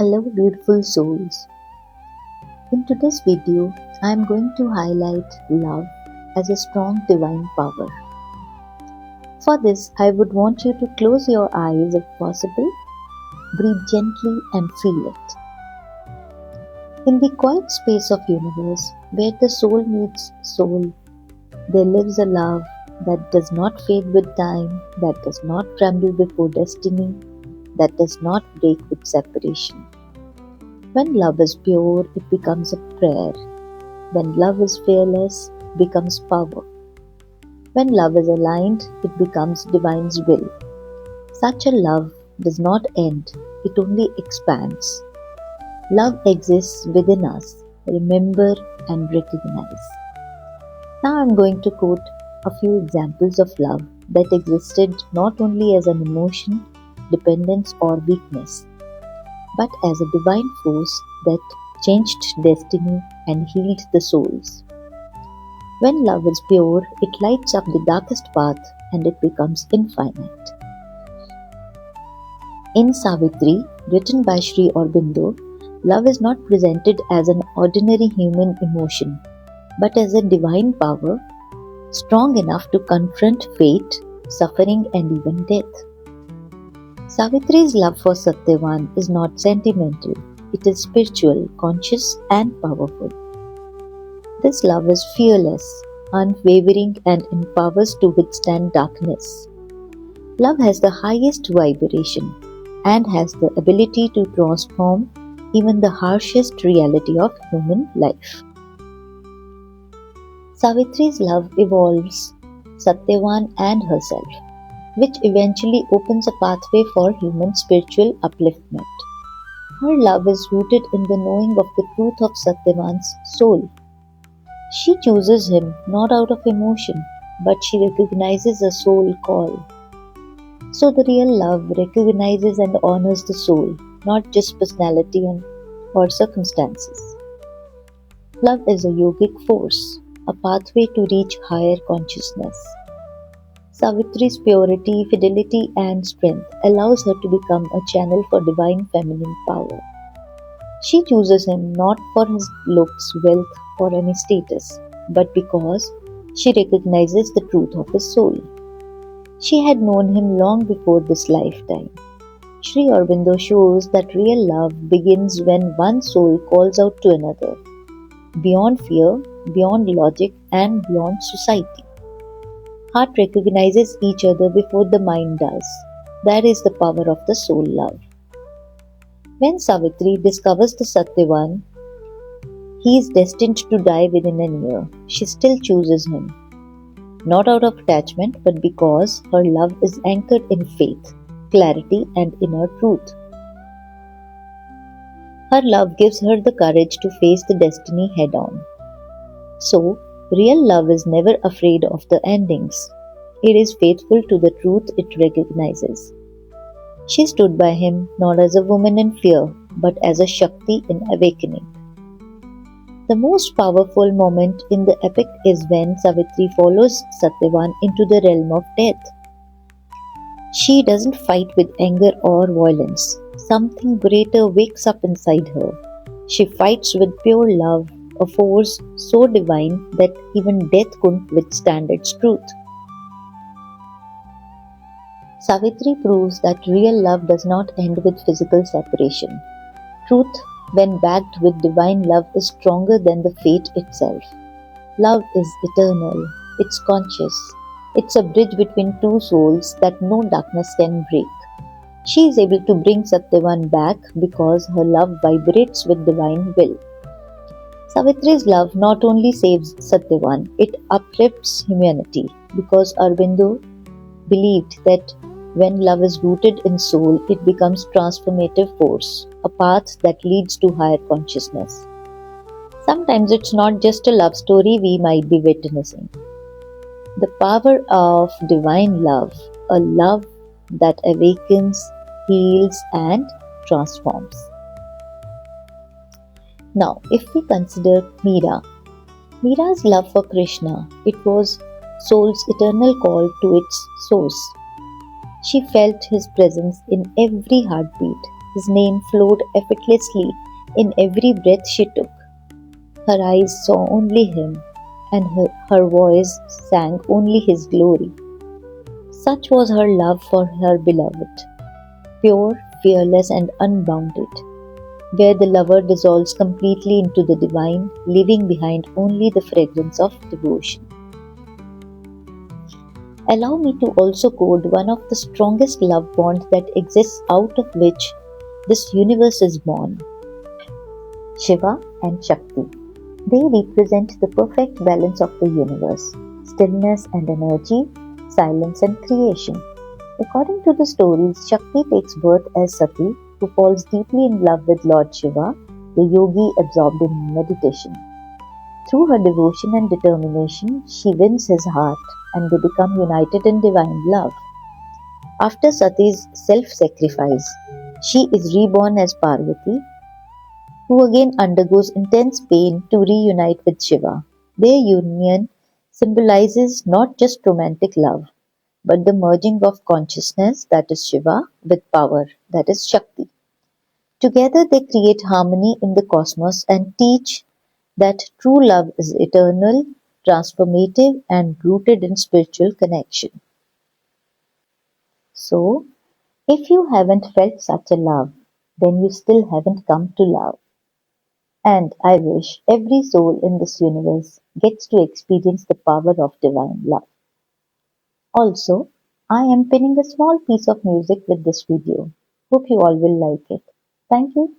Hello beautiful souls. In today's video, I am going to highlight love as a strong divine power. For this, I would want you to close your eyes if possible, breathe gently and feel it. In the quiet space of universe, where the soul meets soul, there lives a love that does not fade with time, that does not tremble before destiny, that does not break with separation. When love is pure, it becomes a prayer. When love is fearless, it becomes power. When love is aligned, it becomes divine's will. Such a love does not end, it only expands. Love exists within us. Remember and recognize. Now I'm going to quote a few examples of love that existed not only as an emotion, dependence, or weakness, but as a divine force that changed destiny and healed the souls. When love is pure, it lights up the darkest path and it becomes infinite. In Savitri, written by Sri Aurobindo, love is not presented as an ordinary human emotion, but as a divine power, strong enough to confront fate, suffering, and even death. Savitri's love for Satyavan is not sentimental, it is spiritual, conscious, and powerful. This love is fearless, unwavering, and empowers to withstand darkness. Love has the highest vibration and has the ability to transform even the harshest reality of human life. Savitri's love evolves Satyavan and herself, which eventually opens a pathway for human spiritual upliftment. Her love is rooted in the knowing of the truth of Satyavan's soul. She chooses him not out of emotion, but she recognizes a soul call. So the real love recognizes and honors the soul, not just personality or circumstances. Love is a yogic force, a pathway to reach higher consciousness. Savitri's purity, fidelity, and strength allows her to become a channel for divine feminine power. She chooses him not for his looks, wealth, or any status, but because she recognizes the truth of his soul. She had known him long before this lifetime. Sri Aurobindo shows that real love begins when one soul calls out to another, beyond fear, beyond logic, and beyond society. Heart recognizes each other before the mind does. That is the power of the soul love. When Savitri discovers the Satyavan, he is destined to die within a year. She still chooses him, not out of attachment, but because her love is anchored in faith, clarity, and inner truth. Her love gives her the courage to face the destiny head on. So, real love is never afraid of the endings. It is faithful to the truth it recognizes. She stood by him not as a woman in fear, but as a Shakti in awakening. The most powerful moment in the epic is when Savitri follows Satyavan into the realm of death. She doesn't fight with anger or violence. Something greater wakes up inside her. She fights with pure love, a force so divine that even death couldn't withstand its truth. Savitri proves that real love does not end with physical separation. Truth, when backed with divine love, is stronger than the fate itself. Love is eternal, it's conscious, it's a bridge between two souls that no darkness can break. She is able to bring Satyavan back because her love vibrates with divine will. Savitri's love not only saves Satyavan, it uplifts humanity because Aurobindo believed that when love is rooted in soul, it becomes transformative force, a path that leads to higher consciousness. Sometimes it's not just a love story we might be witnessing. The power of divine love, a love that awakens, heals, and transforms. Now, if we consider Mira's love for Krishna, it was soul's eternal call to its source. She felt his presence in every heartbeat. His name flowed effortlessly in every breath she took. Her eyes saw only him, and her voice sang only his glory. Such was her love for her beloved, pure, fearless, and unbounded, where the lover dissolves completely into the divine, leaving behind only the fragrance of devotion. Allow me to also quote one of the strongest love bonds that exists out of which this universe is born: Shiva and Shakti. They represent the perfect balance of the universe: stillness and energy, silence and creation. According to the stories, Shakti takes birth as Sati, who falls deeply in love with Lord Shiva, the yogi absorbed in meditation. Through her devotion and determination, she wins his heart and they become united in divine love. After Sati's self sacrifice, she is reborn as Parvati, who again undergoes intense pain to reunite with Shiva. Their union symbolizes not just romantic love, but the merging of consciousness, that is Shiva, with power, that is Shakti. Together they create harmony in the cosmos and teach that true love is eternal, transformative, and rooted in spiritual connection. So, if you haven't felt such a love, then you still haven't come to love. And I wish every soul in this universe gets to experience the power of divine love. Also, I am pinning a small piece of music with this video. Hope you all will like it. Thank you.